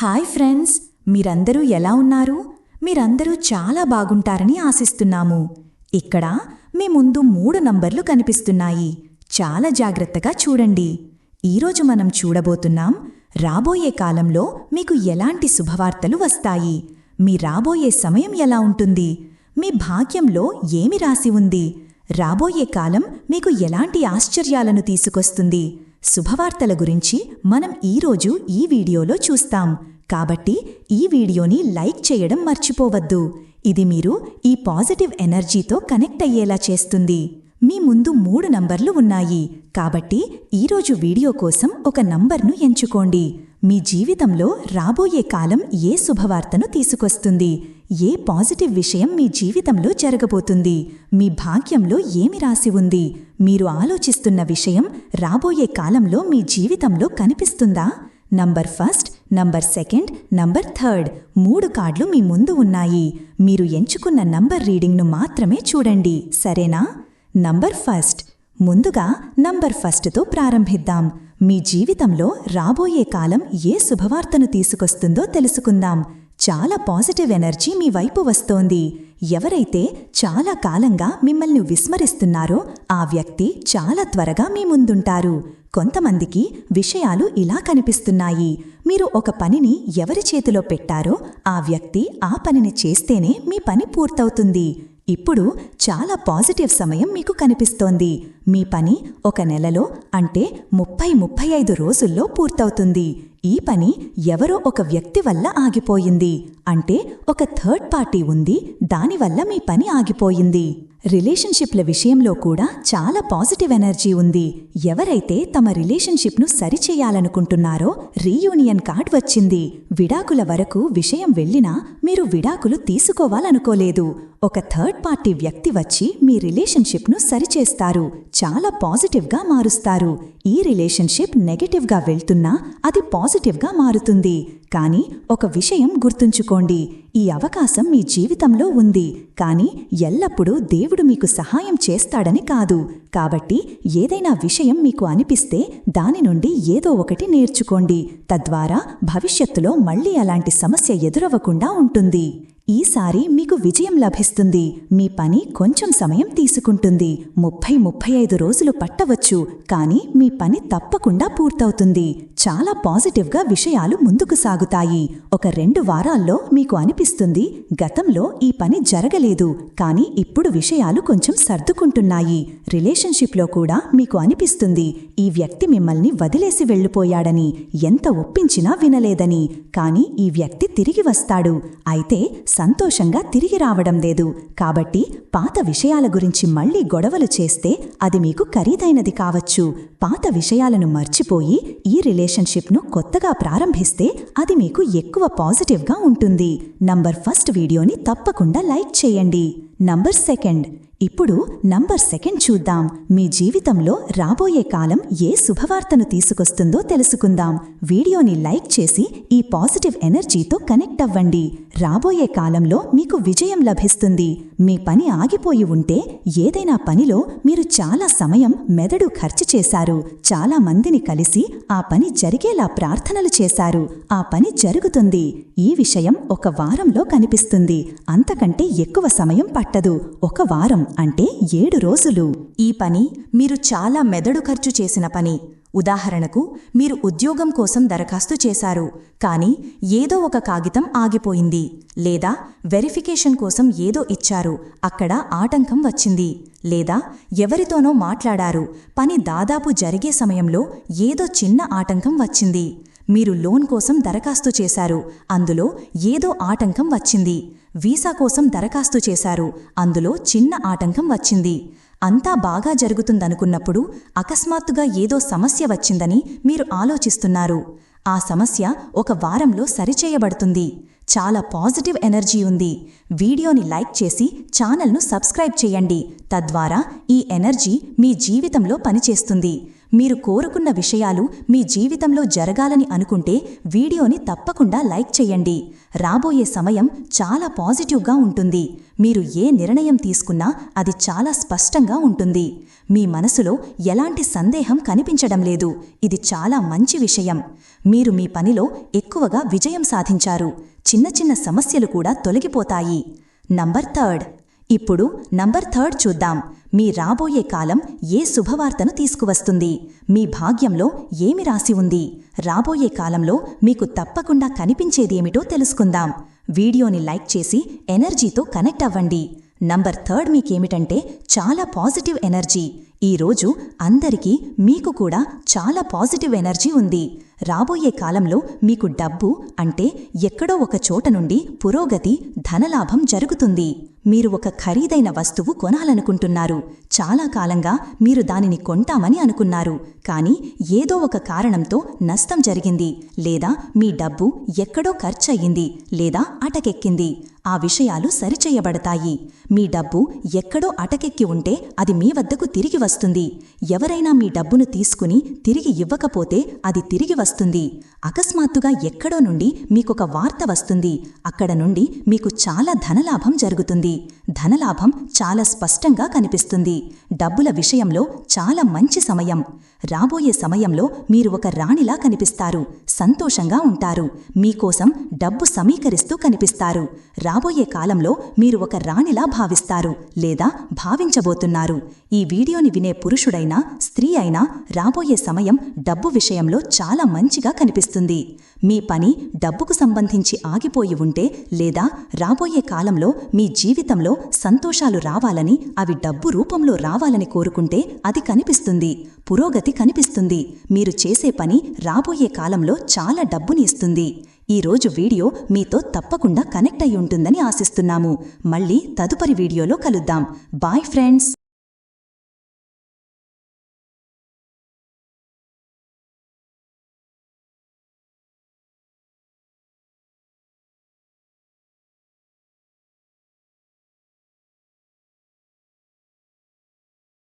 Hi friends, మీరందరూ ఎలా ఉన్నారు? మీరందరూ చాలా బాగుంటారని ఆశిస్తున్నాము. ఇక్కడ మీ ముందు 3 నంబర్లు కనిపిస్తున్నాయి. చాలా జాగ్రత్తగా చూడండి. ఈరోజు మనం చూడబోతున్నాం, రాబోయే కాలంలో మీకు ఎలాంటి శుభవార్తలు వస్తాయి, మీ రాబోయే సమయం ఎలా ఉంటుంది, మీ భాగ్యంలో ఏమి రాసి ఉంది, రాబోయే కాలం మీకు ఎలాంటి ఆశ్చర్యాలను తీసుకొస్తుంది. శుభవార్తల గురించి మనం ఈరోజు ఈ వీడియోలో చూస్తాం. కాబట్టి ఈ వీడియోని లైక్ చేయడం మర్చిపోవద్దు. ఇది మీరు ఈ పాజిటివ్ ఎనర్జీతో కనెక్ట్ అయ్యేలా చేస్తుంది. మీ ముందు 3 నంబర్లు ఉన్నాయి. కాబట్టి ఈరోజు వీడియో కోసం ఒక నంబర్ను ఎంచుకోండి. మీ జీవితంలో రాబోయే కాలం ఏ శుభవార్తను తీసుకొస్తుంది, ఏ పాజిటివ్ విషయం మీ జీవితంలో జరగబోతుంది, మీ భాగ్యంలో ఏమి రాసి ఉంది, మీరు ఆలోచిస్తున్న విషయం రాబోయే కాలంలో మీ జీవితంలో కనిపిస్తుందా? నంబర్ 1, నంబర్ 2, నంబర్ 3 3 కార్డులు మీ ముందు ఉన్నాయి. మీరు ఎంచుకున్న నంబర్ రీడింగ్ను మాత్రమే చూడండి, సరేనా? నంబర్ 1. ముందుగా నంబర్ 1తో ప్రారంభిద్దాం. మీ జీవితంలో రాబోయే కాలం ఏ శుభవార్తను తీసుకొస్తుందో తెలుసుకుందాం. చాలా పాజిటివ్ ఎనర్జీ మీ వైపు వస్తోంది. ఎవరైతే చాలా కాలంగా మిమ్మల్ని విస్మరిస్తున్నారో ఆ వ్యక్తి చాలా త్వరగా మీ ముందుంటారు. కొంతమందికి విషయాలు ఇలా కనిపిస్తున్నాయి. మీరు ఒక పనిని ఎవరి చేతిలో పెట్టారో ఆ వ్యక్తి ఆ పనిని చేస్తేనే మీ పని పూర్తవుతుంది. ఇప్పుడు చాలా పాజిటివ్ సమయం మీకు కనిపిస్తోంది. మీ పని 1 నెలలో అంటే 30-35 రోజుల్లో పూర్తవుతుంది. ఈ పని ఎవరో ఒక వ్యక్తి వల్ల ఆగిపోయింది. అంటే ఒక థర్డ్ పార్టీ ఉంది, దానివల్ల మీ పని ఆగిపోయింది. రిలేషన్షిప్ల విషయంలో కూడా చాలా పాజిటివ్ ఎనర్జీ ఉంది. ఎవరైతే తమ రిలేషన్షిప్ను సరిచేయాలనుకుంటున్నారో రీయూనియన్ కార్డ్ వచ్చింది. విడాకుల వరకు విషయం వెళ్ళినా మీరు విడాకులు తీసుకోవాలనుకోలేదు. ఒక థర్డ్ పార్టీ వ్యక్తి వచ్చి మీ రిలేషన్షిప్ను సరిచేస్తారు, చాలా పాజిటివ్గా మారుస్తారు. ఈ రిలేషన్షిప్ నెగటివ్గా వెళ్తున్నా అది పాజిటివ్గా మారుతుంది. కానీ ఒక విషయం గుర్తుంచుకోండి, ఈ అవకాశం మీ జీవితంలో ఉంది. కానీ ఎల్లప్పుడూ దేవుడు మీకు సహాయం చేస్తాడని కాదు. కాబట్టి ఏదైనా విషయం మీకు అనిపిస్తే దాని నుండి ఏదో ఒకటి నేర్చుకోండి. తద్వారా భవిష్యత్తులో మళ్ళీ అలాంటి సమస్య ఎదురవ్వకుండా ఉంటుంది. ఈసారి మీకు విజయం లభిస్తుంది. మీ పని కొంచెం సమయం తీసుకుంటుంది. 30-35 రోజులు పట్టవచ్చు, కానీ మీ పని తప్పకుండా పూర్తవుతుంది. చాలా పాజిటివ్గా విషయాలు ముందుకు సాగుతాయి. ఒక 2 వారాల్లో మీకు అనిపిస్తుంది, గతంలో ఈ పని జరగలేదు, కానీ ఇప్పుడు విషయాలు కొంచెం సర్దుకుంటున్నాయి. రిలేషన్షిప్లో కూడా మీకు అనిపిస్తుంది, ఈ వ్యక్తి మిమ్మల్ని వదిలేసి వెళ్ళిపోయాడని, ఎంత ఒప్పించినా వినలేదని. కానీ ఈ వ్యక్తి తిరిగి వస్తాడు. అయితే సంతోషంగా తిరిగి రావడం లేదు. కాబట్టి పాత విషయాల గురించి మళ్లీ గొడవలు చేస్తే అది మీకు ఖరీదైనది కావచ్చు. పాత విషయాలను మర్చిపోయి ఈ రిలేషన్షిప్ను కొత్తగా ప్రారంభిస్తే అది మీకు ఎక్కువ పాజిటివ్గా ఉంటుంది. నంబర్ 1 వీడియోని తప్పకుండా లైక్ చేయండి. నంబర్ 2. ఇప్పుడు నంబర్ 2 చూద్దాం. మీ జీవితంలో రాబోయే కాలం ఏ శుభవార్తను తీసుకొస్తుందో తెలుసుకుందాం. వీడియోని లైక్ చేసి ఈ పాజిటివ్ ఎనర్జీతో కనెక్ట్ అవ్వండి. రాబోయే కాలంలో మీకు విజయం లభిస్తుంది. మీ పని ఆగిపోయి ఉంటే, ఏదైనా పనిలో మీరు చాలా సమయం మెదడు ఖర్చు చేశారు, చాలా మందిని కలిసి ఆ పని జరిగేలా ప్రార్థనలు చేశారు, ఆ పని జరుగుతుంది. ఈ విషయం 1 వారంలో కనిపిస్తుంది. అంతకంటే ఎక్కువ సమయం పట్టదు. 1 వారం అంటే 7 రోజులు. ఈ పని మీరు చాలా మెదడు ఖర్చు చేసిన పని. ఉదాహరణకు, మీరు ఉద్యోగం కోసం దరఖాస్తు చేశారు, కానీ ఏదో ఒక కాగితం ఆగిపోయింది. లేదా వెరిఫికేషన్ కోసం ఏదో ఇచ్చారు, అక్కడ ఆటంకం వచ్చింది. లేదా ఎవరితోనో మాట్లాడారు, పని దాదాపు జరిగే సమయంలో ఏదో చిన్న ఆటంకం వచ్చింది. మీరు లోన్ కోసం దరఖాస్తు చేశారు, అందులో ఏదో ఆటంకం వచ్చింది. వీసా కోసం దరఖాస్తు చేశారు, అందులో చిన్న ఆటంకం వచ్చింది. అంతా బాగా జరుగుతుందనుకున్నప్పుడు అకస్మాత్తుగా ఏదో సమస్య వచ్చిందని మీరు ఆలోచిస్తున్నారు. ఆ సమస్య 1 వారంలో సరిచేయబడుతుంది. చాలా పాజిటివ్ ఎనర్జీ ఉంది. వీడియోని లైక్ చేసి ఛానల్ను సబ్స్క్రైబ్ చేయండి. తద్వారా ఈ ఎనర్జీ మీ జీవితంలో పనిచేస్తుంది. మీరు కోరుకున్న విషయాలు మీ జీవితంలో జరగాలని అనుకుంటే వీడియోని తప్పకుండా లైక్ చేయండి. రాబోయే సమయం చాలా పాజిటివ్గా ఉంటుంది. మీరు ఏ నిర్ణయం తీసుకున్నా అది చాలా స్పష్టంగా ఉంటుంది. మీ మనసులో ఎలాంటి సందేహం కనిపించడం లేదు. ఇది చాలా మంచి విషయం. మీరు మీ పనిలో ఎక్కువగా విజయం సాధించారు. చిన్న చిన్న సమస్యలు కూడా తొలగిపోతాయి. నంబర్ 3. ఇప్పుడు నంబర్ 3 చూద్దాం. మీ రాబోయే కాలం ఏ శుభవార్తను తీసుకువస్తుంది? మీ భాగ్యంలో ఏమి రాసి ఉంది? రాబోయే కాలంలో మీకు తప్పకుండా కనిపించేదేమిటో తెలుసుకుందాం. వీడియోని లైక్ చేసి ఎనర్జీతో కనెక్ట్ అవ్వండి. నంబర్ 3 మీకేమిటంటే చాలా పాజిటివ్ ఎనర్జీ. ఈరోజు అందరికీ మీకు కూడా చాలా పాజిటివ్ ఎనర్జీ ఉంది. రాబోయే కాలంలో మీకు డబ్బు అంటే ఎక్కడో ఒక చోట నుండి పురోగతి, ధనలాభం జరుగుతుంది. మీరు ఒక ఖరీదైన వస్తువు కొనాలనుకుంటున్నారు. చాలా కాలంగా మీరు దానిని కొంటామని అనుకున్నారు. కానీ ఏదో ఒక కారణంతో నష్టం జరిగింది, లేదా మీ డబ్బు ఎక్కడో ఖర్చయింది, లేదా అటకెక్కింది. ఆ విషయాలు సరిచేయబడతాయి. మీ డబ్బు ఎక్కడో అటకెక్కి ఉంటే అది మీ వద్దకు తిరిగి వస్తుంది. ఎవరైనా మీ డబ్బును తీసుకుని తిరిగి ఇవ్వకపోతే అది తిరిగి వస్తుంది. అకస్మాత్తుగా ఎక్కడో నుండి మీకొక వార్త వస్తుంది. అక్కడ నుండి మీకు చాలా ధనలాభం జరుగుతుంది. ధనలాభం చాలా స్పష్టంగా కనిపిస్తుంది. డబ్బుల విషయంలో చాలా మంచి సమయం. రాబోయే సమయంలో మీరు ఒక రాణిలా కనిపిస్తారు. సంతోషంగా ఉంటారు. మీకోసం డబ్బు సమీకరిస్తూ కనిపిస్తారు. రాబోయే కాలంలో మీరు ఒక రాణిలా భావిస్తారు లేదా భావించబోతున్నారు. ఈ వీడియోని వినే పురుషుడైనా స్త్రీ అయినా రాబోయే సమయం డబ్బు విషయంలో చాలా మంచిగా కనిపిస్తుంది. మీ పని డబ్బుకు సంబంధించి ఆగిపోయి ఉంటే లేదా రాబోయే కాలంలో మీ జీవితంలో సంతోషాలు రావాలని, అవి డబ్బు రూపంలో రావాలని కోరుకుంటే అది కనిపిస్తుంది. పురోగతి కనిపిస్తుంది. మీరు చేసే పని రాబోయే కాలంలో చాలా డబ్బుని ఇస్తుంది. ఈరోజు వీడియో మీతో తప్పకుండా కనెక్ట్ అయి ఉంటుందని ఆశిస్తున్నాము. మళ్ళీ తదుపరి వీడియోలో కలుద్దాం. Bye friends.